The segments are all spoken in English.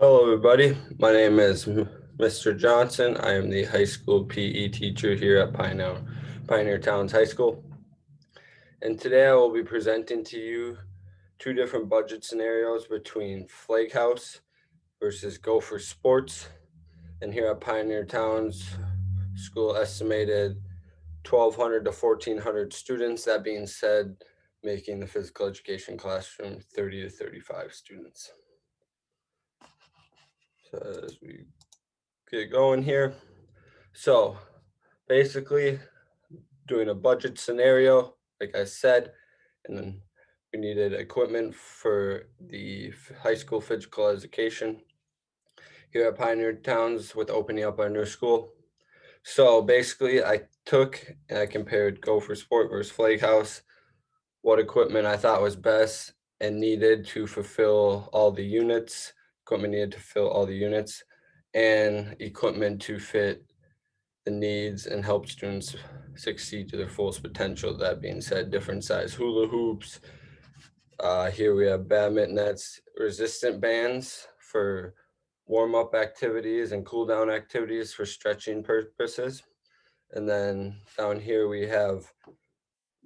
Hello, everybody. My name is Mr. Johnson. I am the high school PE teacher here at Pioneer Towns High School. And today I will be presenting to you two different budget scenarios between Flag House versus Gopher Sports. And here at Pioneer Towns School, estimated 1,200 to 1,400 students. That being said, making the physical education classroom 30 to 35 students. So as we get going here. So basically doing a budget scenario, like I said, and then we needed equipment for the high school physical education here at Pioneer Towns with opening up our new school. So basically I took and I compared Gopher Sport versus Flag House, what equipment I thought was best and needed to fulfill all the units, equipment needed to fill all the units, and equipment to fit the needs and help students succeed to their fullest potential. That being said, different size hula hoops. Here we have badminton nets, resistant bands for warm up activities and cool down activities for stretching purposes. And then down here we have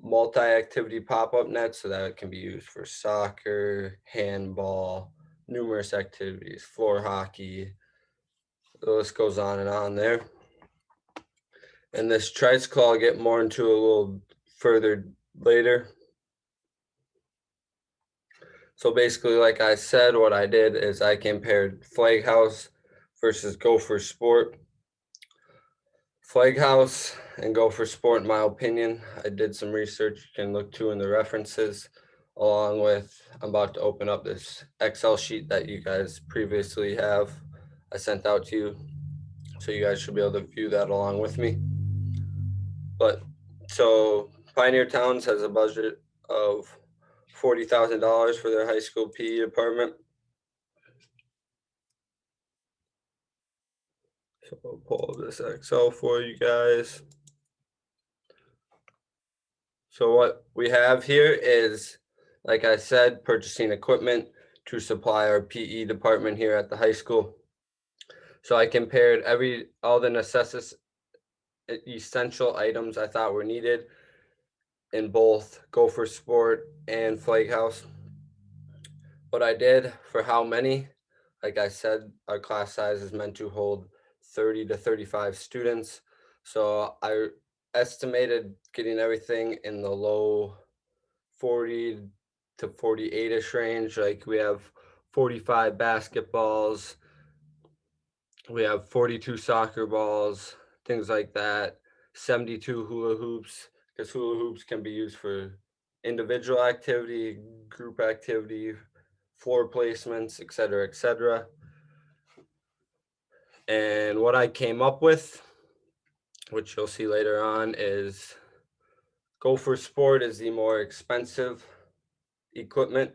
multi-activity pop-up nets, so that it can be used for soccer, handball, numerous activities, floor hockey. The list goes on and on there. And this tricycle I'll get more into a little further later. So basically, like I said, what I did is I compared Flag House versus Gopher Sport. Flag House and Gopher Sport, in my opinion, I did some research you can look to in the references, along with I'm about to open up this Excel sheet that you guys previously have I sent out to you. So you guys should be able to view that along with me. But so Pioneer Towns has a budget of $40,000 for their high school PE department. So I'll pull this Excel for you guys. So what we have here is, like I said, purchasing equipment to supply our PE department here at the high school. So I compared all the essential items I thought were needed in both Gopher Sport and Flag House. What I did for how many, like I said, our class size is meant to hold 30 to 35 students. So I estimated getting everything in the low 40 to 48-ish range. Like we have 45 basketballs, we have 42 soccer balls, things like that, 72 hula hoops, because hula hoops can be used for individual activity, group activity, floor placements, etc., etc. And what I came up with, which you'll see later on, is Gopher Sport is the more expensive equipment,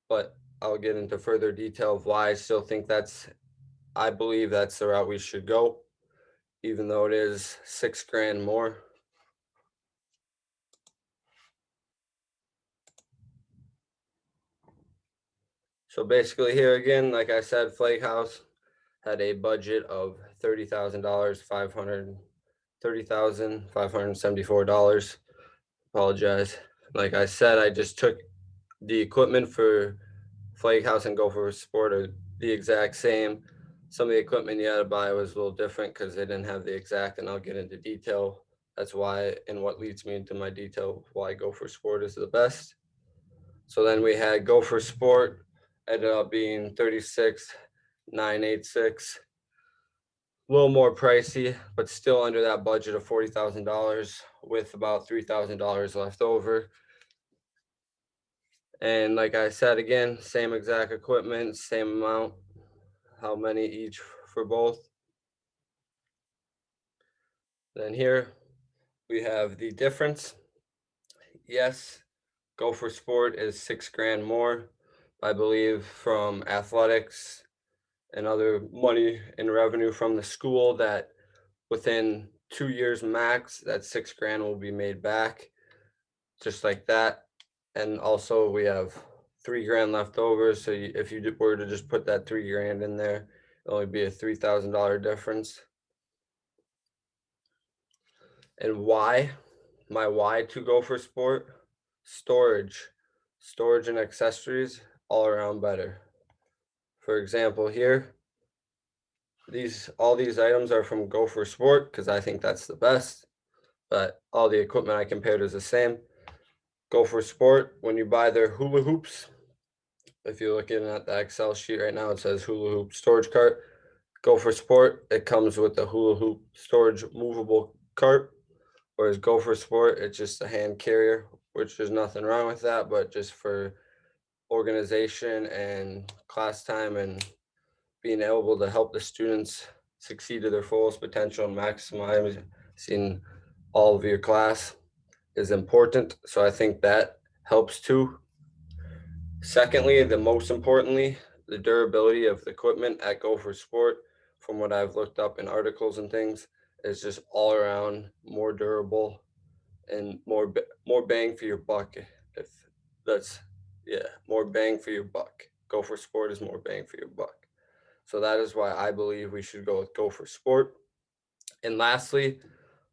but I'll get into further detail of why I still think I believe that's the route we should go, even though it is $6,000 more. So basically here again, like I said, Flag House had a budget of $30,000, $30,574. Apologize. Like I said, I just took the equipment for Flag House and Gopher Sport are the exact same. Some of the equipment you had to buy was a little different because they didn't have the exact, and I'll get into detail. That's why, and what leads me into my detail, why Gopher Sport is the best. So then we had Gopher Sport, ended up being 36,986. A little more pricey, but still under that budget of $40,000 with about $3,000 left over. And like I said, again, same exact equipment, same amount, how many each for both. Then here we have the difference. Yes, Gopher Sport is $6,000 more, I believe, from athletics and other money and revenue from the school that within 2 years max, that $6,000 will be made back, just like that. And also we have $3,000 left over. So if you were to just put that $3,000 in there, it'll only be a $3,000 difference. And why? My why to go for sport? Storage and accessories all around better. For example, here, all these items are from Go for Sport because I think that's the best, but all the equipment I compared is the same. Go for Sport, when you buy their hula hoops, if you're looking at the Excel sheet right now, it says hula hoop storage cart. Go for Sport, it comes with the hula hoop storage movable cart, whereas Go for Sport, it's just a hand carrier, which there's nothing wrong with that, but just for organization and class time and being able to help the students succeed to their fullest potential and maximizing all of your class is important. So I think that helps too. Secondly, the most importantly, the durability of the equipment at Go for Sport, from what I've looked up in articles and things, is just all around more durable and more bang for your buck. If that's, yeah, more bang for your buck. Go for Sport is more bang for your buck. So that is why I believe we should go with Go for Sport. And lastly,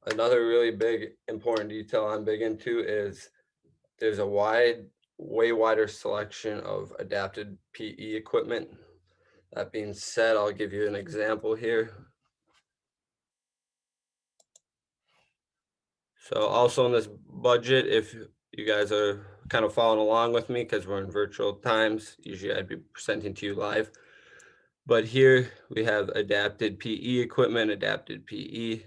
another really big important detail I'm big into is there's a way wider selection of adapted PE equipment. That being said, I'll give you an example here. So also in this budget, if you guys are kind of following along with me, because we're in virtual times, usually I'd be presenting to you live. But here we have adapted PE equipment, adapted PE.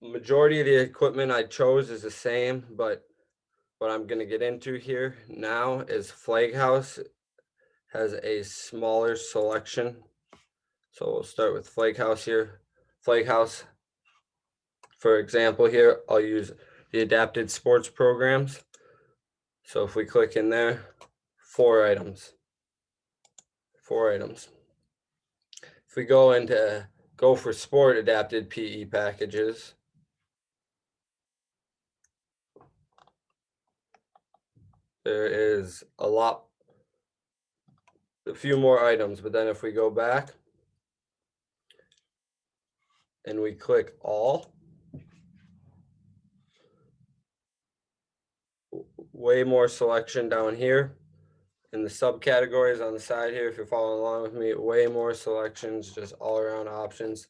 Majority of the equipment I chose is the same, but what I'm going to get into here now is Flag House has a smaller selection. So we'll start with Flag House here. Flag House, for example here, I'll use the adapted sports programs. So if we click in there, 4 items. If we go into Go for Sport adapted PE packages, there is a few more items, but then if we go back and we click all, way more selection down here. In the subcategories on the side here, if you're following along with me, way more selections, just all around options.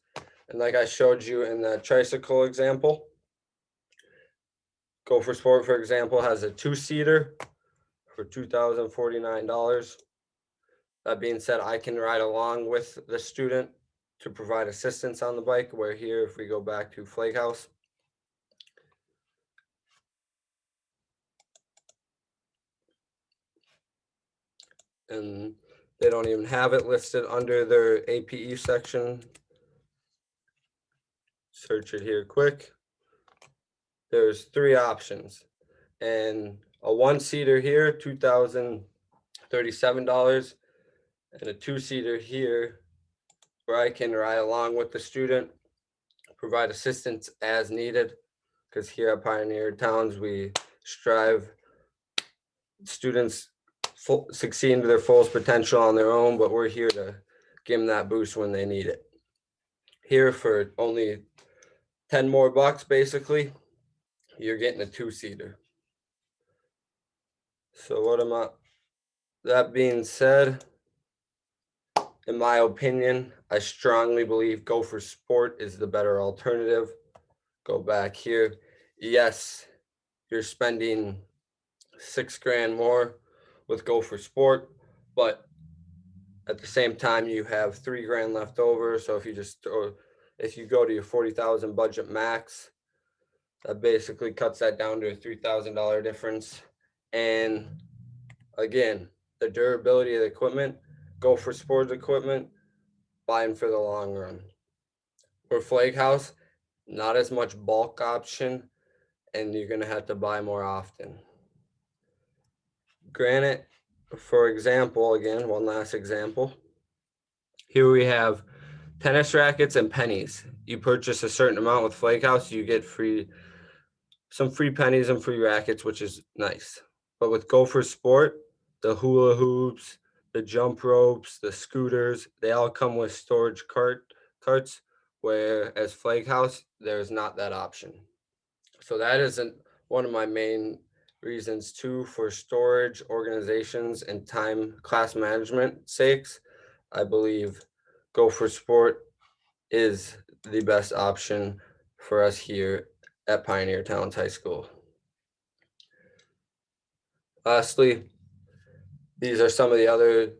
And like I showed you in the tricycle example, Go for Sport, for example, has a 2-seater for $2,049. That being said, I can ride along with the student to provide assistance on the bike, where here, if we go back to Flag House, and they don't even have it listed under their APE section. Search it here quick. There's 3 options, and a 1-seater here, $2,037, and a 2-seater here where I can ride along with the student, provide assistance as needed, because here at Pioneer Towns, we strive students succeeding to their fullest potential on their own, but we're here to give them that boost when they need it. Here for only 10 more bucks, basically, you're getting a 2-seater. So that being said, in my opinion, I strongly believe Go for Sport is the better alternative. Go back here. Yes, you're spending $6,000 more with Go for Sport, but at the same time, you have $3,000 left over. So if you go to your 40,000 budget max, that basically cuts that down to a $3,000 difference. And again, the durability of the equipment, Go for Sport equipment, buying for the long run. For Flag House, not as much bulk option, and you're going to have to buy more often. Granted, for example, again, one last example. Here we have tennis rackets and pennies. You purchase a certain amount with Flag House, you get some free pennies and free rackets, which is nice. But with Gopher Sport, the hula hoops, the jump ropes, the scooters, they all come with storage carts, whereas Flag House, there's not that option. So that isn't one of my main reasons too for storage, organizations, and time class management sakes. I believe Gopher Sport is the best option for us here at Pioneer Towns High School. Lastly, these are some of the other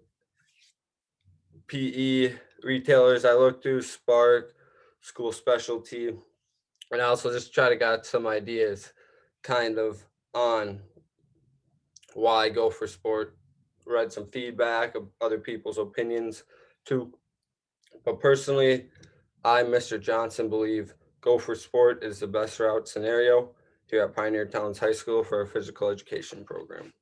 PE retailers I looked through: Spark, School Specialty, and I also just try to get some ideas kind of on why Gopher Sport, read some feedback of other people's opinions too. But personally, I, Mr. Johnson, believe Gopher Sport is the best route scenario here at Pioneer Towns High School for our physical education program.